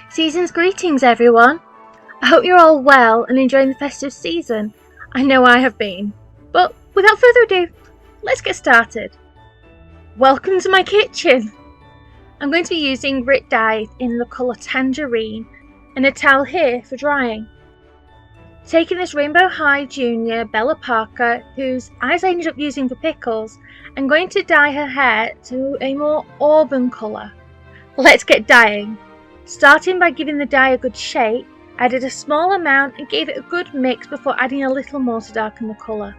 Season's greetings, everyone. I hope you're all well and enjoying the festive season. I know I have been. But without further ado, let's get started. Welcome to my kitchen. I'm going to be using grit dye in the colour Tangerine and a towel here for drying. Taking this Rainbow High Junior Bella Parker, whose eyes I ended up using for pickles, I'm going to dye her hair to a more auburn colour. Let's get dyeing. Starting by giving the dye a good shake, I added a small amount and gave it a good mix before adding a little more to darken the colour.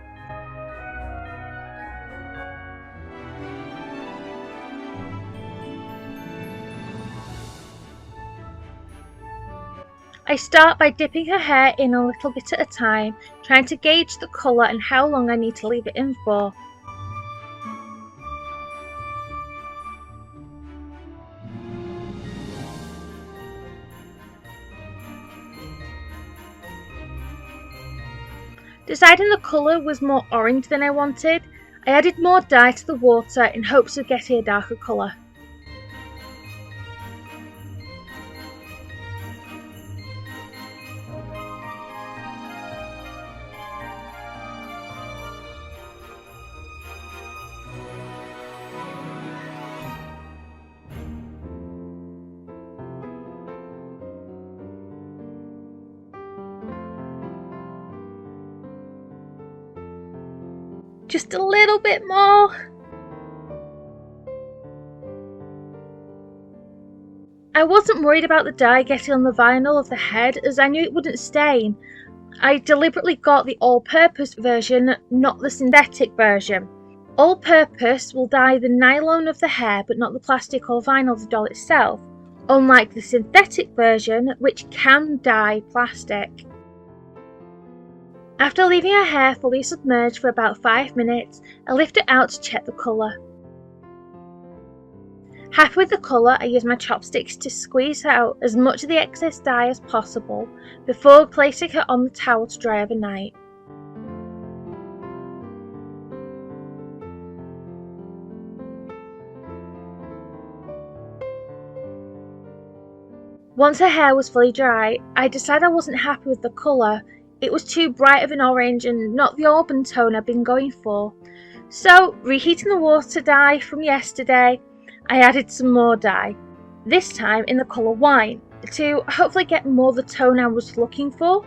I start by dipping her hair in a little bit at a time, trying to gauge the colour and how long I need to leave it in for. Deciding the colour was more orange than I wanted, I added more dye to the water in hopes of getting a darker colour. Just a little bit more. I wasn't worried about the dye getting on the vinyl of the head as I knew it wouldn't stain. I deliberately got the all-purpose version, not the synthetic version. All-purpose will dye the nylon of the hair but not the plastic or vinyl of the doll itself, unlike the synthetic version which can dye plastic. After leaving her hair fully submerged for about 5 minutes, I lift it out to check the colour. Happy with the colour, I use my chopsticks to squeeze out as much of the excess dye as possible before placing her on the towel to dry overnight. Once her hair was fully dry, I decided I wasn't happy with the colour. It was too bright of an orange and not the auburn tone I've been going for. So, reheating the water dye from yesterday, I added some more dye, this time in the colour wine, to hopefully get more of the tone I was looking for.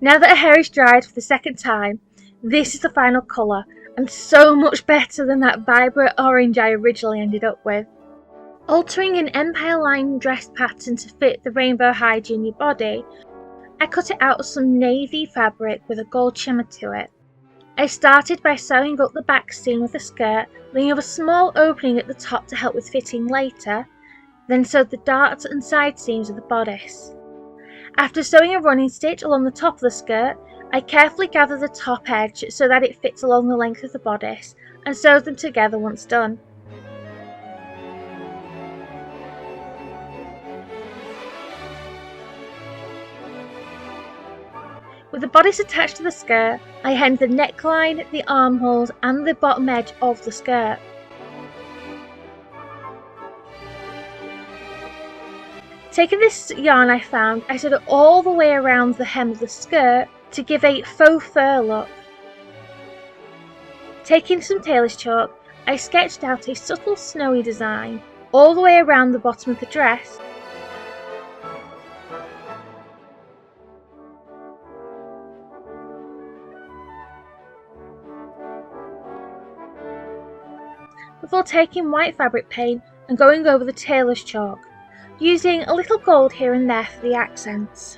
Now that her hair is dried for the second time, this is the final colour, and so much better than that vibrant orange I originally ended up with. Altering an empire line dress pattern to fit the Rainbow High Junior body, I cut it out of some navy fabric with a gold shimmer to it. I started by sewing up the back seam of the skirt, leaving a small opening at the top to help with fitting later, then sewed the darts and side seams of the bodice. After sewing a running stitch along the top of the skirt, I carefully gather the top edge so that it fits along the length of the bodice and sew them together once done. With the bodice attached to the skirt, I hemmed the neckline, the armholes and the bottom edge of the skirt. Taking this yarn I found, I sewed it all the way around the hem of the skirt to give a faux fur look. Taking some tailor's chalk, I sketched out a subtle snowy design all the way around the bottom of the dress. before taking white fabric paint and going over the tailor's chalk, using a little gold here and there for the accents.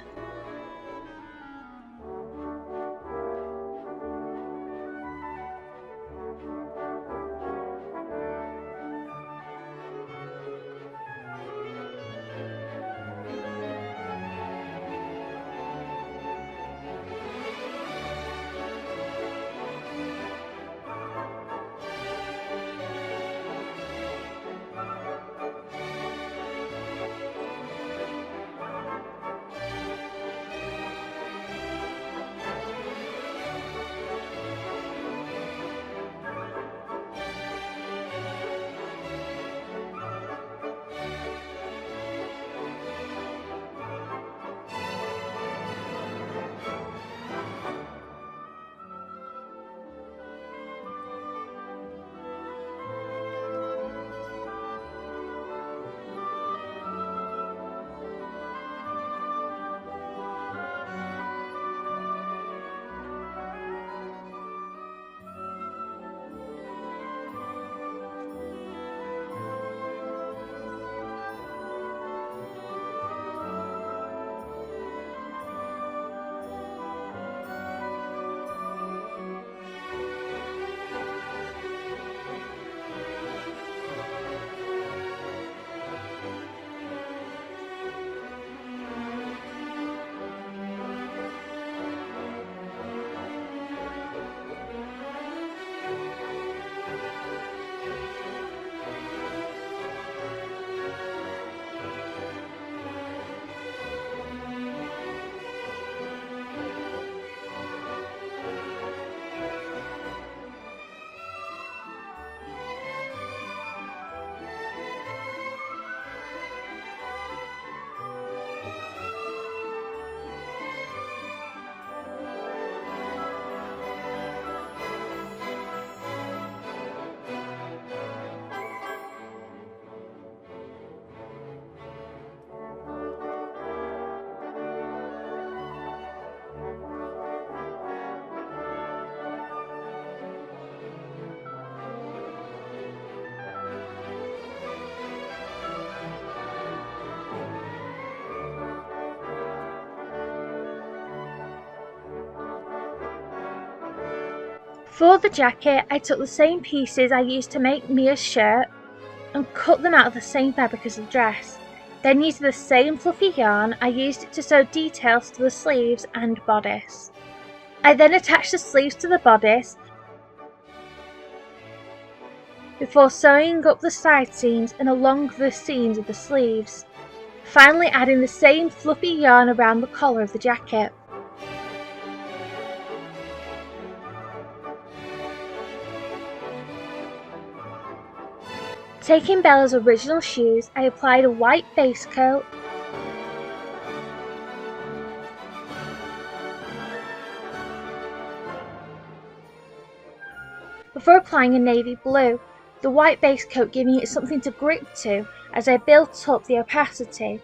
For the jacket, I took the same pieces I used to make Mia's shirt and cut them out of the same fabric as the dress. Then using the same fluffy yarn, I used it to sew details to the sleeves and bodice. I then attached the sleeves to the bodice before sewing up the side seams and along the seams of the sleeves, finally adding the same fluffy yarn around the collar of the jacket. Taking Bella's original shoes, I applied a white base coat, before applying a navy blue, the white base coat giving it something to grip to as I built up the opacity.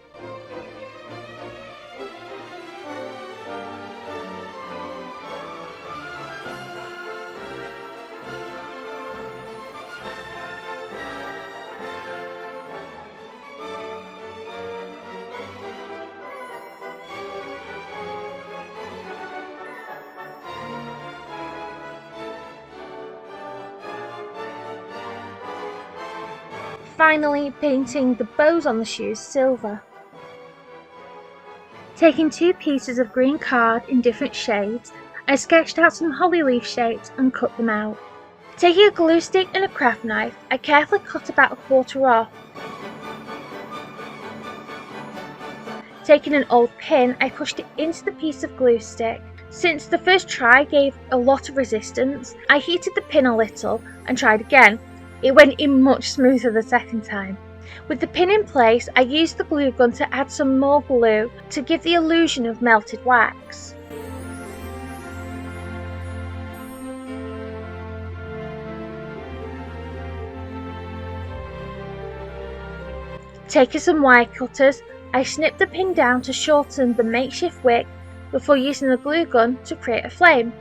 Finally, painting the bows on the shoes silver. Taking 2 pieces of green card in different shades, I sketched out some holly leaf shapes and cut them out. Taking a glue stick and a craft knife, I carefully cut about a quarter off. Taking an old pin, I pushed it into the piece of glue stick. Since the first try gave a lot of resistance, I heated the pin a little and tried again. It went in much smoother the second time. With the pin in place, I used the glue gun to add some more glue to give the illusion of melted wax. Taking some wire cutters, I snipped the pin down to shorten the makeshift wick before using the glue gun to create a flame.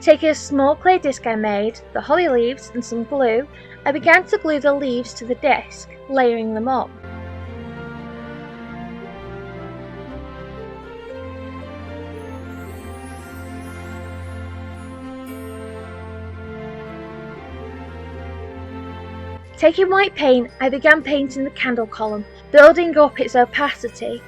Taking a small clay disc I made, the holly leaves and some glue, I began to glue the leaves to the disc, layering them up. Taking white paint, I began painting the candle column, building up its opacity.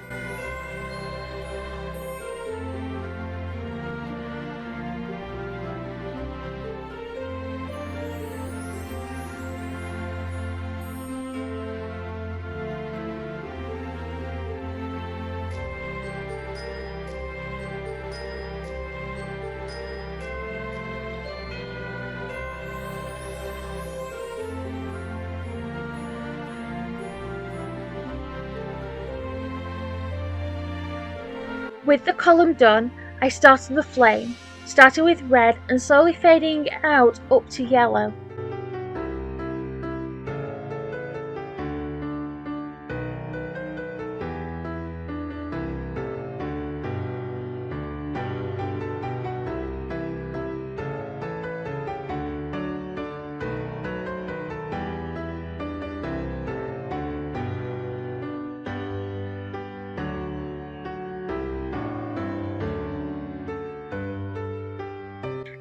With the column done, I started the flame, starting with red and slowly fading out up to yellow.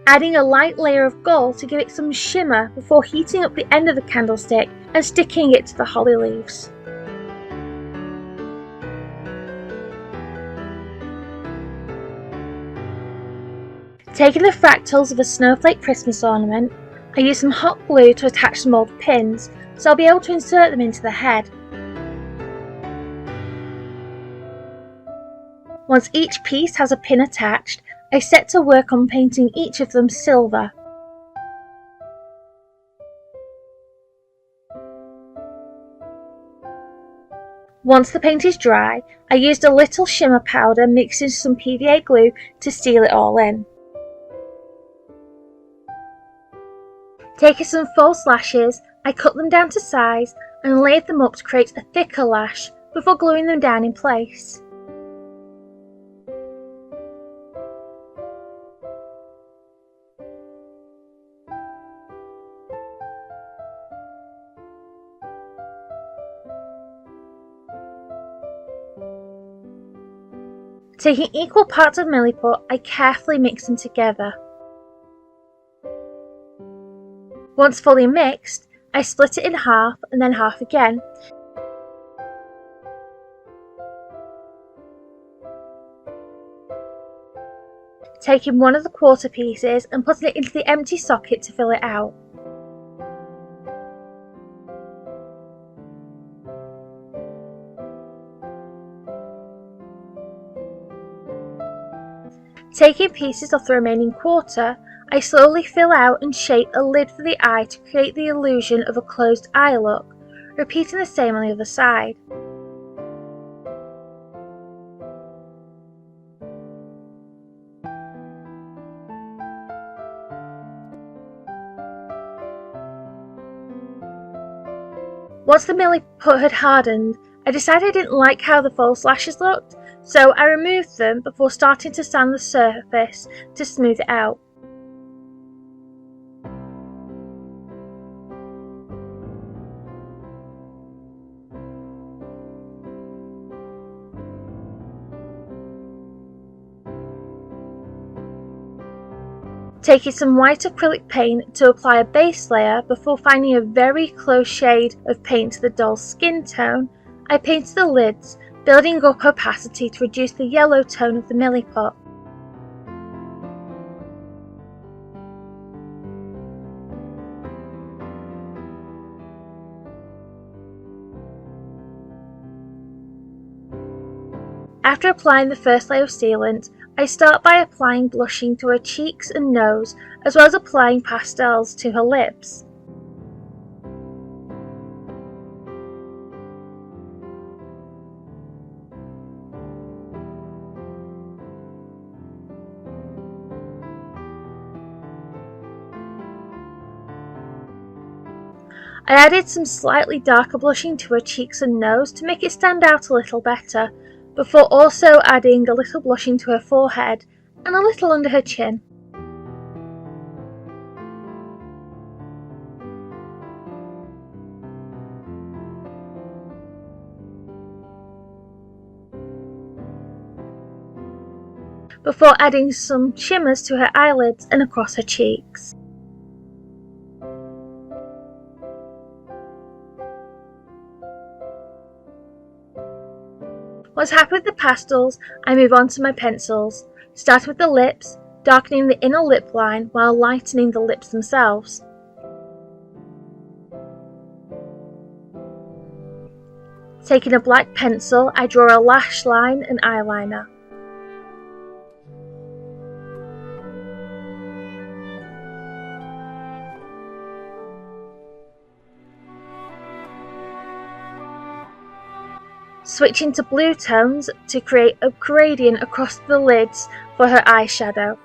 Adding a light layer of gold to give it some shimmer before heating up the end of the candlestick and sticking it to the holly leaves. Taking the fractals of a snowflake Christmas ornament, I used some hot glue to attach some old pins so I'll be able to insert them into the head. Once each piece has a pin attached, I set to work on painting each of them silver. Once the paint is dry, I used a little shimmer powder mixed in some PVA glue to seal it all in. Taking some false lashes, I cut them down to size and laid them up to create a thicker lash before gluing them down in place. Taking equal parts of milliput, I carefully mix them together. Once fully mixed, I split it in half and then half again. Taking one of the quarter pieces and putting it into the empty socket to fill it out. Taking pieces off the remaining quarter, I slowly fill out and shape a lid for the eye to create the illusion of a closed eye look, repeating the same on the other side. Once the milliput had hardened, I decided I didn't like how the false lashes looked, so I removed them before starting to sand the surface to smooth it out. Taking some white acrylic paint to apply a base layer before finding a very close shade of paint to the doll's skin tone, I painted the lids, building up opacity to reduce the yellow tone of the milliput. After applying the first layer of sealant, I start by applying blushing to her cheeks and nose, as well as applying pastels to her lips. I added some slightly darker blushing to her cheeks and nose to make it stand out a little better, before also adding a little blushing to her forehead and a little under her chin. before adding some shimmers to her eyelids and across her cheeks. Once happy with the pastels, I move on to my pencils, starting with the lips, darkening the inner lip line while lightening the lips themselves. Taking a black pencil, I draw a lash line and eyeliner. Switching to blue tones to create a gradient across the lids for her eyeshadow.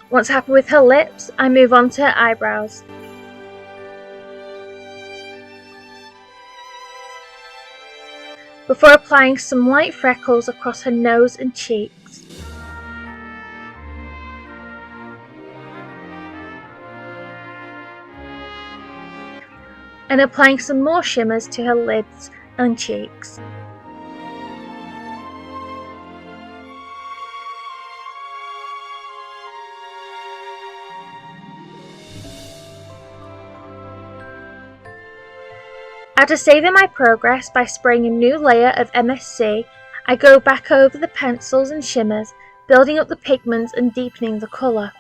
Once happy with her lips, I move on to her eyebrows. Before applying some light freckles across her nose and cheeks. And applying some more shimmers to her lids and cheeks. After saving my progress by spraying a new layer of MSC, I go back over the pencils and shimmers, building up the pigments and deepening the colour.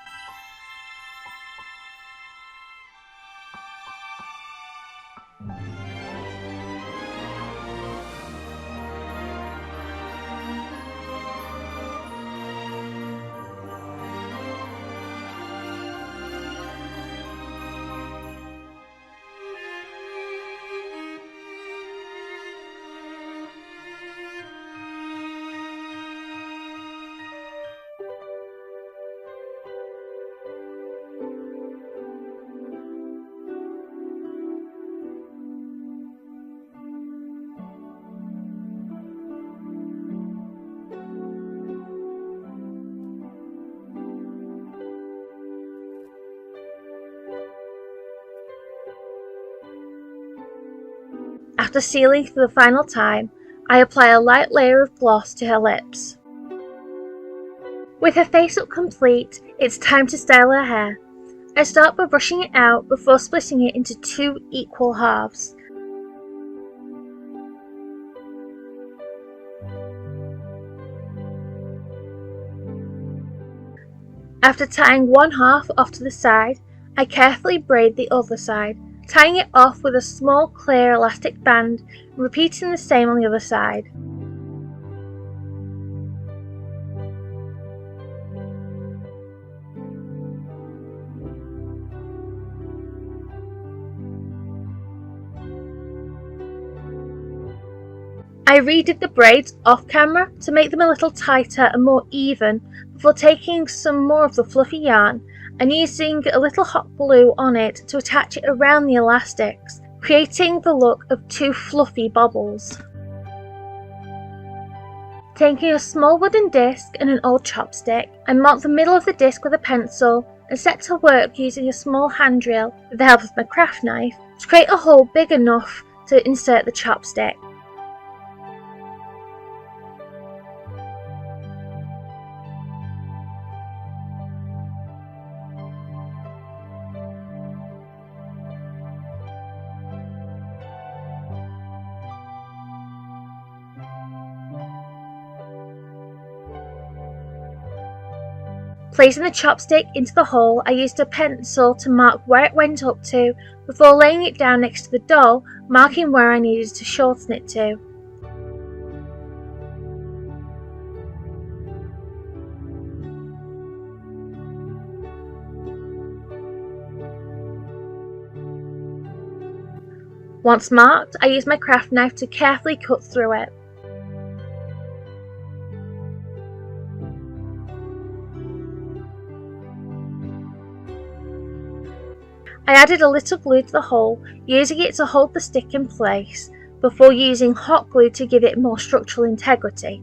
After sealing for the final time, I apply a light layer of gloss to her lips. With her face up complete, it's time to style her hair. I start by brushing it out before splitting it into 2 equal halves. After tying one half off to the side, I carefully braid the other side, tying it off with a small clear elastic band and repeating the same on the other side. I redid the braids off camera to make them a little tighter and more even before taking some more of the fluffy yarn and using a little hot glue on it to attach it around the elastics, creating the look of 2 fluffy bobbles. Taking a small wooden disc and an old chopstick, I marked the middle of the disc with a pencil and set to work using a small hand drill with the help of my craft knife to create a hole big enough to insert the chopstick. Placing the chopstick into the hole, I used a pencil to mark where it went up to before laying it down next to the doll, marking where I needed to shorten it to. Once marked, I used my craft knife to carefully cut through it. I added a little glue to the hole, using it to hold the stick in place, before using hot glue to give it more structural integrity.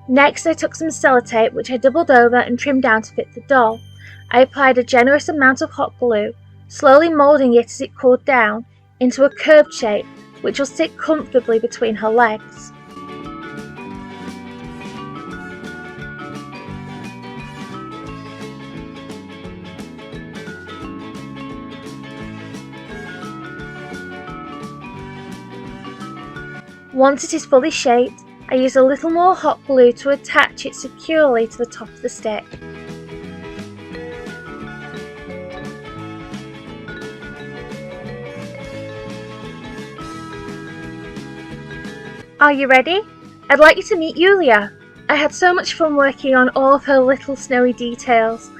Next, I took some sellotape, which I doubled over and trimmed down to fit the doll. I applied a generous amount of hot glue, slowly moulding it as it cooled down into a curved shape, which will sit comfortably between her legs. Once it is fully shaped, I use a little more hot glue to attach it securely to the top of the stick. Are you ready? I'd like you to meet Yulea. I had so much fun working on all of her little snowy details.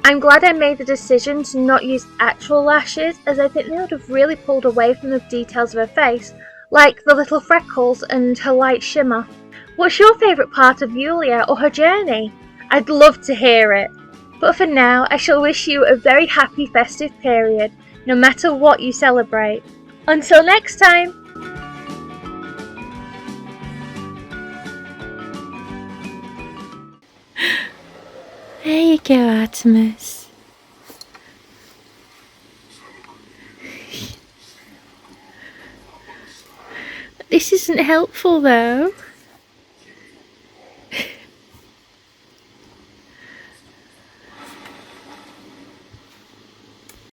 I'm glad I made the decision to not use actual lashes, as I think they would have really pulled away from the details of her face, like the little freckles and her light shimmer. What's your favourite part of Yulea or her journey? I'd love to hear it. But for now, I shall wish you a very happy festive period, no matter what you celebrate. Until next time! There you go, Artemis. This isn't helpful though.